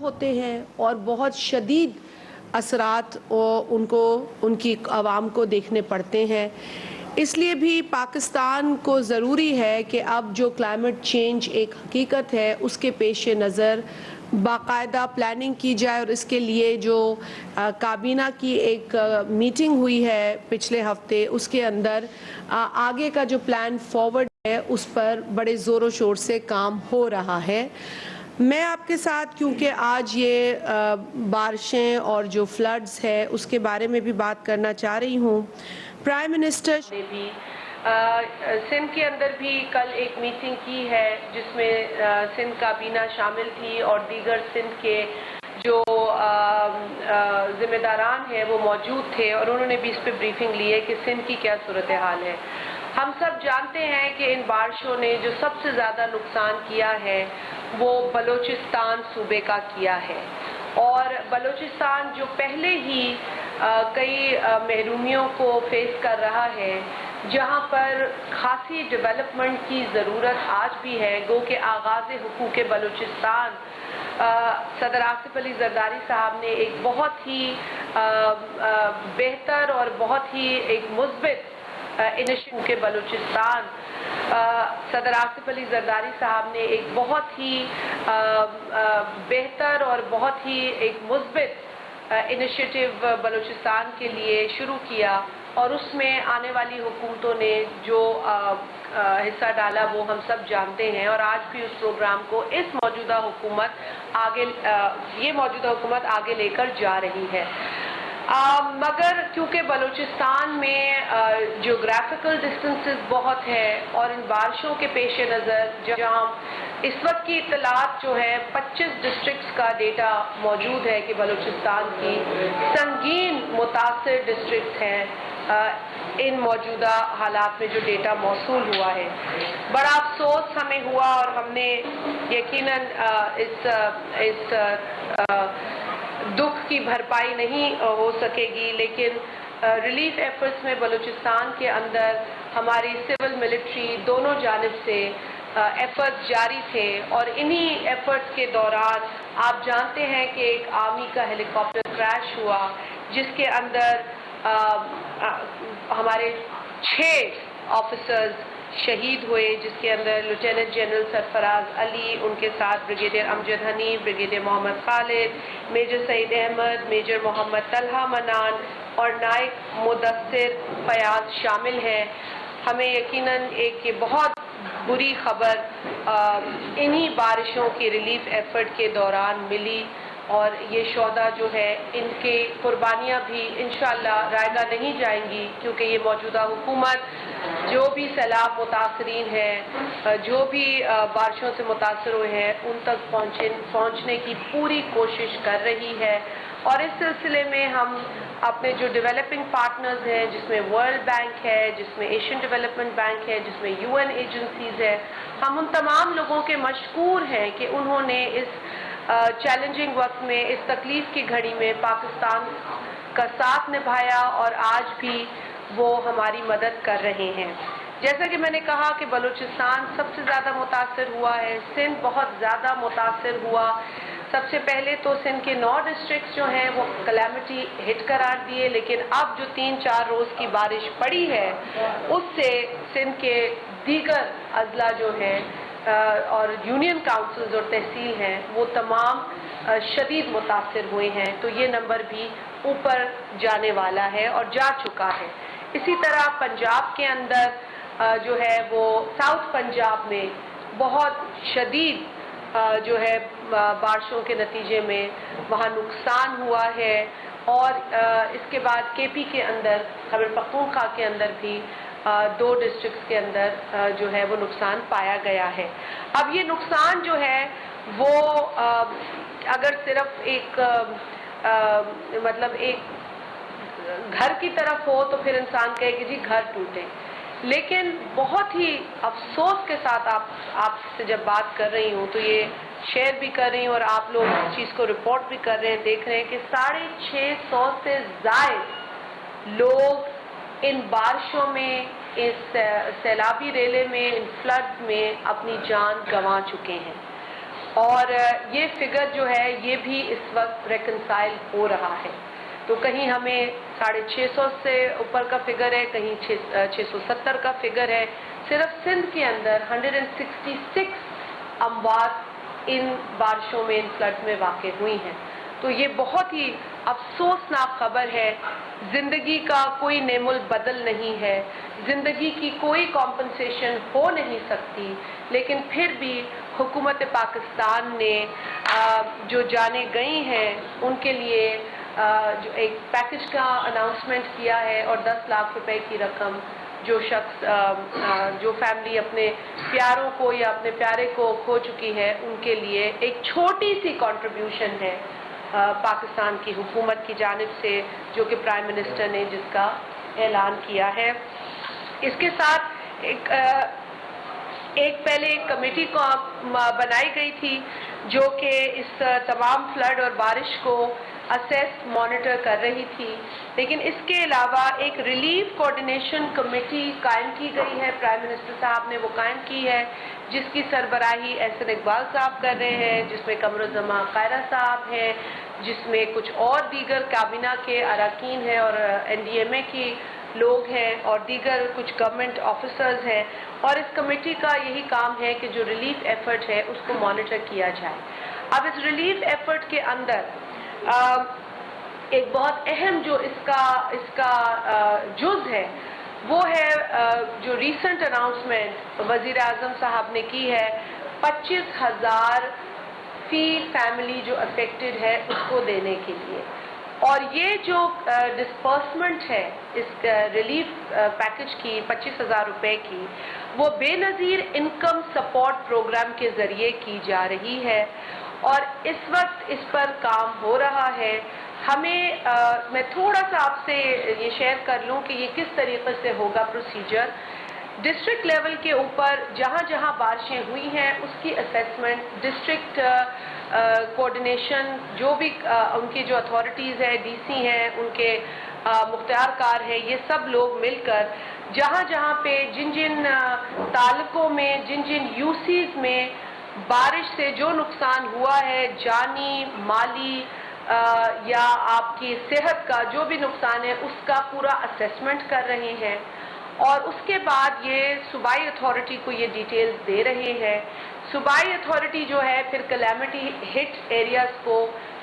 ہوتے ہیں اور بہت شدید اثرات ان کی عوام کو دیکھنے پڑتے ہیں۔ اس لیے بھی پاکستان کو ضروری ہے کہ اب جو کلائمیٹ چینج ایک حقیقت ہے اس کے پیش نظر باقاعدہ پلاننگ کی جائے، اور اس کے لیے جو کابینہ کی ایک میٹنگ ہوئی ہے پچھلے ہفتے، اس کے اندر آگے کا جو پلان فارورڈ ہے اس پر بڑے زور و شور سے کام ہو رہا ہے۔ میں آپ کے ساتھ کیونکہ آج یہ بارشیں اور جو فلڈز ہے اس کے بارے میں بھی بات کرنا چاہ رہی ہوں۔ پرائم منسٹر نے بھی سندھ کے اندر بھی کل ایک میٹنگ کی ہے جس میں سندھ کابینہ شامل تھی اور دیگر سندھ کے جو ذمہ داران ہیں وہ موجود تھے، اور انہوں نے بھی اس پہ بریفنگ لی ہے کہ سندھ کی کیا صورتحال ہے۔ ہم سب جانتے ہیں کہ ان بارشوں نے جو سب سے زیادہ نقصان کیا ہے وہ بلوچستان صوبے کا کیا ہے، اور بلوچستان جو پہلے ہی کئی محرومیوں کو فیس کر رہا ہے، جہاں پر خاصی ڈیولپمنٹ کی ضرورت آج بھی ہے، گو کہ آغاز حقوق بلوچستان صدر آصف علی زرداری صاحب نے ایک بہت ہی بہتر اور بہت ہی ایک مثبت انیشیٹو کے بلوچستان صدر آصف علی زرداری صاحب نے ایک بہت ہی بہتر اور بہت ہی ایک مثبت انیشیٹو بلوچستان کے لیے شروع کیا، اور اس میں آنے والی حکومتوں نے جو حصہ ڈالا وہ ہم سب جانتے ہیں، اور آج بھی اس پروگرام کو یہ موجودہ حکومت آگے لے کر جا رہی ہے۔ مگر کیونکہ بلوچستان میں جیوگرافیکل ڈسٹنسز بہت ہے، اور ان بارشوں کے پیش نظر جہاں اس وقت کی اطلاعات جو ہے 25 ڈسٹرکٹس کا ڈیٹا موجود ہے کہ بلوچستان کی سنگین متاثر ڈسٹرکٹس ہیں ان موجودہ حالات میں جو ڈیٹا موصول ہوا ہے۔ بڑا افسوس ہمیں ہوا، اور ہم نے یقیناً اس دکھ کی بھرپائی نہیں ہو سکے گی، لیکن ریلیف ایفرٹس میں بلوچستان کے اندر ہماری سول ملٹری دونوں جانب سے ایفرٹس جاری تھے، اور انہی ایفرٹس کے دوران آپ جانتے ہیں کہ ایک آرمی کا ہیلی کاپٹر کریش ہوا جس کے اندر ہمارے 6 آفیسرز شہید ہوئے، جس کے اندر لیفٹیننٹ جنرل سرفراز علی، ان کے ساتھ بریگیڈیئر امجد حنیف، بریگیڈیئر محمد خالد، میجر سعید احمد، میجر محمد طلحہ منان اور نائب مدثر فیاض شامل ہیں۔ ہمیں یقیناً ایک بہت بری خبر انہی بارشوں کی ریلیف ایفرٹ کے دوران ملی، اور یہ شہداء جو ہے ان کی قربانیاں بھی انشاءاللہ رائگاں نہیں جائیں گی، کیونکہ یہ موجودہ حکومت جو بھی سیلاب متاثرین ہیں، جو بھی بارشوں سے متاثر ہوئے ہیں، ان تک پہنچنے کی پوری کوشش کر رہی ہے۔ اور اس سلسلے میں ہم اپنے جو ڈیولپنگ پارٹنرز ہیں، جس میں ورلڈ بینک ہے، جس میں ایشین ڈیولپمنٹ بینک ہے، جس میں UN ایجنسیز ہے، ہم ان تمام لوگوں کے مشکور ہیں کہ انہوں نے اس چیلنجنگ وقت میں، اس تکلیف کی گھڑی میں پاکستان کا ساتھ نبھایا، اور آج بھی وہ ہماری مدد کر رہے ہیں۔ جیسا کہ میں نے کہا کہ بلوچستان سب سے زیادہ متاثر ہوا ہے، سندھ بہت زیادہ متاثر ہوا۔ سب سے پہلے تو سندھ کے 9 ڈسٹرکٹس جو ہیں وہ کلیمٹی ہٹ قرار دیے، لیکن اب جو 3-4 روز کی بارش پڑی ہے اس سے سندھ کے دیگر اضلاع جو ہیں اور یونین کاؤنسلز اور تحصیل ہیں وہ تمام شدید متاثر ہوئے ہیں، تو یہ نمبر بھی اوپر جانے والا ہے اور جا چکا ہے۔ اسی طرح پنجاب کے اندر جو ہے وہ ساؤتھ پنجاب میں بہت شدید جو ہے بارشوں کے نتیجے میں وہاں نقصان ہوا ہے، اور اس کے بعد KP کے اندر خیبر پختونخوا کے اندر بھی 2 ڈسٹرکٹس کے اندر جو ہے وہ نقصان پایا گیا ہے۔ اب یہ نقصان جو ہے وہ اگر صرف ایک مطلب ایک گھر کی طرف ہو تو پھر انسان کہے کہ جی گھر ٹوٹے، لیکن بہت ہی افسوس کے ساتھ آپ سے جب بات کر رہی ہوں تو یہ شیئر بھی کر رہی ہوں، اور آپ لوگ اس چیز کو رپورٹ بھی کر رہے ہیں، دیکھ رہے ہیں کہ 650 سے زائد لوگ ان بارشوں میں، اس سیلابی ریلے میں، ان فلڈز میں اپنی جان گنوا چکے ہیں۔ اور یہ فگر جو ہے یہ بھی اس وقت ریکنسائل ہو رہا ہے. تو کہیں ہمیں 650 سے اوپر کا فگر ہے، کہیں 670 کا فگر ہے. صرف سندھ کے اندر 166 اموات ان بارشوں میں، ان فلڈ میں واقع ہوئی ہیں. تو یہ بہت ہی افسوسناک خبر ہے. زندگی کا کوئی نعم البدل نہیں ہے، زندگی کی کوئی کمپنسیشن ہو نہیں سکتی، لیکن پھر بھی حکومت پاکستان نے جو جانیں گئی ہیں ان کے لیے جو ایک پیکج کا اناؤنسمنٹ کیا ہے، اور 10 لاکھ روپے کی رقم جو شخص جو فیملی اپنے پیاروں کو یا اپنے پیارے کو کھو چکی ہے ان کے لیے ایک چھوٹی سی کنٹریبیوشن ہے پاکستان کی حکومت کی جانب سے، جو کہ پرائم منسٹر نے جس کا اعلان کیا ہے. اس کے ساتھ پہلے ایک کمیٹی کو بنائی گئی تھی جو کہ اس تمام فلڈ اور بارش کو اسیس مانیٹر کر رہی تھی، لیکن اس کے علاوہ ایک ریلیف کوارڈینیشن کمیٹی قائم کی گئی ہے. پرائم منسٹر صاحب نے وہ قائم کی ہے، جس کی سربراہی احسن اقبال صاحب کر رہے ہیں، جس میں قمر الزمان خیرہ صاحب ہیں، جس میں کچھ اور دیگر کابینہ کے اراکین ہیں اور NDMA کی لوگ ہیں اور دیگر کچھ گورنمنٹ آفیسرز ہیں. اور اس کمیٹی کا یہی کام ہے کہ جو ریلیف ایفرٹ ہے اس کو مانیٹر کیا جائے. اب اس ریلیف ایفرٹ کے اندر ایک بہت اہم جو اس کا جز ہے وہ ہے جو ریسنٹ اناؤنسمنٹ وزیر اعظم صاحب نے کی ہے، 25,000 فی فیملی جو افیکٹڈ ہے اس کو دینے کے لیے. اور یہ جو ڈسپرسمنٹ ہے اس ریلیف پیکج کی 25,000 روپے کی، وہ بے نظیر انکم سپورٹ پروگرام کے ذریعے کی جا رہی ہے، اور اس وقت اس پر کام ہو رہا ہے. میں تھوڑا سا آپ سے یہ شیئر کر لوں کہ یہ کس طریقے سے ہوگا پروسیجر. ڈسٹرکٹ لیول کے اوپر جہاں جہاں بارشیں ہوئی ہیں اس کی اسیسمنٹ ڈسٹرکٹ کوارڈینیشن، جو بھی ان کی جو اتھارٹیز ہیں، DC ہیں، ان کے مختار کار ہیں، یہ سب لوگ مل کر جہاں جہاں پہ جن تعلقوں میں جن UCs میں بارش سے جو نقصان ہوا ہے، جانی، مالی یا آپ کی صحت کا جو بھی نقصان ہے، اس کا پورا اسیسمنٹ کر رہے ہیں. اور اس کے بعد یہ صوبائی اتھارٹی کو یہ ڈیٹیلز دے رہے ہیں. صوبائی اتھارٹی جو ہے پھر کلیمٹی ہٹ ایریاز کو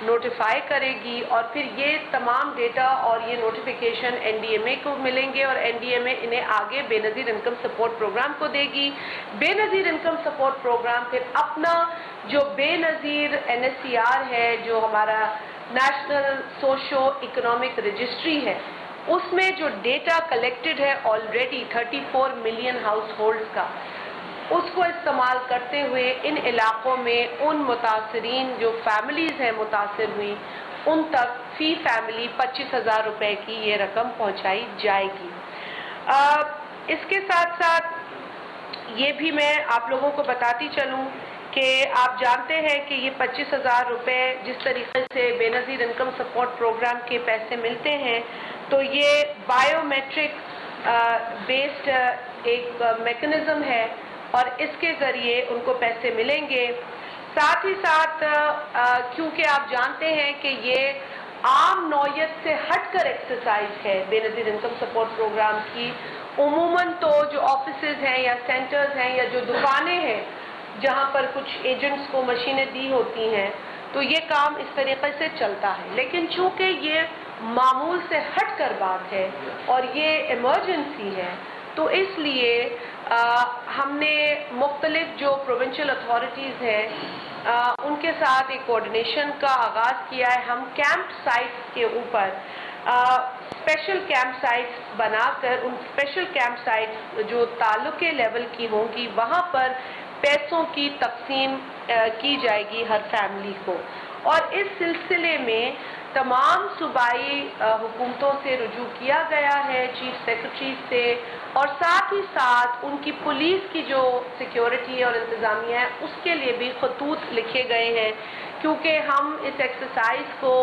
نوٹیفائی کرے گی، اور پھر یہ تمام ڈیٹا اور یہ نوٹیفیکیشن NDMA کو ملیں گے، اور NDMA انہیں آگے بے نظیر انکم سپورٹ پروگرام کو دے گی. بے نظیر انکم سپورٹ پروگرام پھر اپنا جو بے نظیر NSCR ہے، جو ہمارا نیشنل سوشو اکنامک رجسٹری ہے، اس میں جو ڈیٹا کلیکٹڈ ہے آلریڈی 34 ملین ہاؤس ہولڈز کا، اس کو استعمال کرتے ہوئے ان علاقوں میں ان متاثرین جو فیملیز ہیں متاثر ہوئی، ان تک فی فیملی 25,000 روپے کی یہ رقم پہنچائی جائے گی. اس کے ساتھ ساتھ یہ بھی میں آپ لوگوں کو بتاتی چلوں کہ آپ جانتے ہیں کہ یہ 25,000 روپے جس طریقے سے بے نظیر انکم سپورٹ پروگرام کے پیسے ملتے ہیں، تو یہ بائیو میٹرک بیسڈ ایک میکنزم ہے، اور اس کے ذریعے ان کو پیسے ملیں گے. ساتھ ہی ساتھ کیونکہ آپ جانتے ہیں کہ یہ عام نوعیت سے ہٹ کر ایکسرسائز ہے بے نظیر انکم سپورٹ پروگرام کی، عموماً تو جو آفیسز ہیں یا سینٹرز ہیں یا جو دکانیں ہیں جہاں پر کچھ ایجنٹس کو مشینیں دی ہوتی ہیں، تو یہ کام اس طریقے سے چلتا ہے. لیکن چونکہ یہ معمول سے ہٹ کر بات ہے اور یہ ایمرجنسی ہے، تو اس لیے ہم نے مختلف جو پروونشل اتھارٹیز ہیں ان کے ساتھ ایک کوارڈینیشن کا آغاز کیا ہے. ہم کیمپ سائٹس کے اوپر اسپیشل کیمپ سائٹس بنا کر ان اسپیشل کیمپ سائٹس جو تعلقے لیول کی ہوں گی، وہاں پر پیسوں کی تقسیم کی جائے گی ہر فیملی کو. اور اس سلسلے میں تمام صوبائی حکومتوں سے رجوع کیا گیا ہے، چیف سیکرٹری سے، اور ساتھ ہی ساتھ ان کی پولیس کی جو سیکیورٹی اور انتظامیہ ہے اس کے لیے بھی خطوط لکھے گئے ہیں، کیونکہ ہم اس ایکسرسائز کو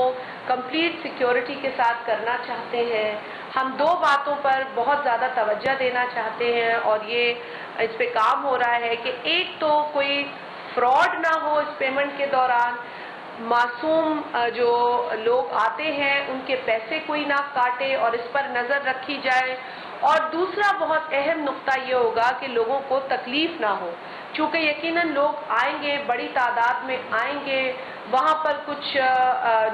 کمپلیٹ سیکیورٹی کے ساتھ کرنا چاہتے ہیں. ہم دو باتوں پر بہت زیادہ توجہ دینا چاہتے ہیں، اور یہ اس پہ کام ہو رہا ہے کہ ایک تو کوئی فراڈ نہ ہو اس پیمنٹ کے دوران، معصوم جو لوگ آتے ہیں ان کے پیسے کوئی نہ کاٹے اور اس پر نظر رکھی جائے۔ اور دوسرا بہت اہم نقطہ یہ ہوگا کہ لوگوں کو تکلیف نہ ہو، چونکہ یقیناً لوگ آئیں گے، بڑی تعداد میں آئیں گے، وہاں پر کچھ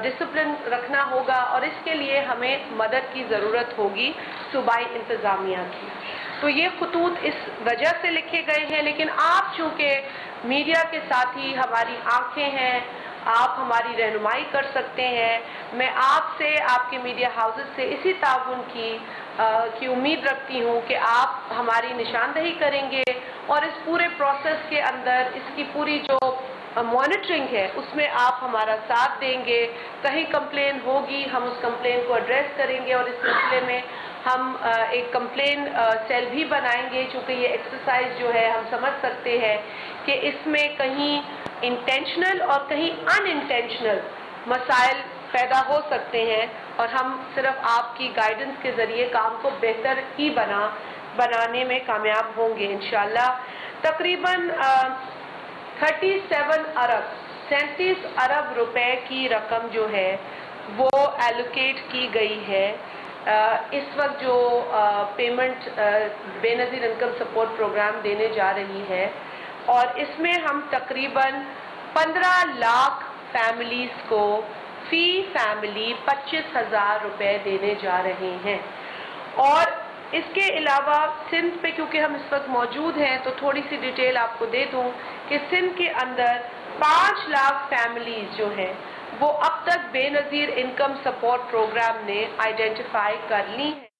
ڈسپلن رکھنا ہوگا اور اس کے لیے ہمیں مدد کی ضرورت ہوگی صوبائی انتظامیہ کی۔ تو یہ خطوط اس وجہ سے لکھے گئے ہیں، لیکن آپ چونکہ میڈیا کے ساتھی ہماری آنکھیں ہیں، آپ ہماری رہنمائی کر سکتے ہیں۔ میں آپ سے، آپ کے میڈیا ہاؤسز سے اسی تعاون کی امید رکھتی ہوں کہ آپ ہماری نشاندہی کریں گے اور اس پورے پروسیس کے اندر اس کی پوری جو مانیٹرنگ ہے اس میں آپ ہمارا ساتھ دیں گے۔ کہیں کمپلین ہوگی ہم اس کمپلین کو ایڈریس کریں گے اور اس سلسلے میں ہم ایک کمپلین سیل بھی بنائیں گے، چونکہ یہ ایکسرسائز جو ہے ہم سمجھ سکتے ہیں کہ اس میں کہیں انٹینشنل اور کہیں ان انٹینشنل مسائل پیدا ہو سکتے ہیں، اور ہم صرف آپ کی گائیڈنس کے ذریعے کام کو بہتر ہی بنانے میں کامیاب ہوں گے انشاءاللہ۔ تقریباً 37 ارب روپے کی رقم جو ہے وہ ایلوکیٹ کی گئی ہے اس وقت جو پیمنٹ بے نظیر انکم سپورٹ پروگرام دینے جا رہی ہے، اور اس میں ہم تقریباً 15 لاکھ فیملیز کو فی فیملی 25,000 روپے دینے جا رہے ہیں۔ اور اس کے علاوہ سندھ پہ کیونکہ ہم اس وقت موجود ہیں تو تھوڑی سی ڈیٹیل آپ کو دے دوں کہ سندھ کے اندر 5 لاکھ فیملیز جو ہیں وہ اب تک بے نظیر انکم سپورٹ پروگرام نے آئیڈینٹیفائی کر لی ہیں۔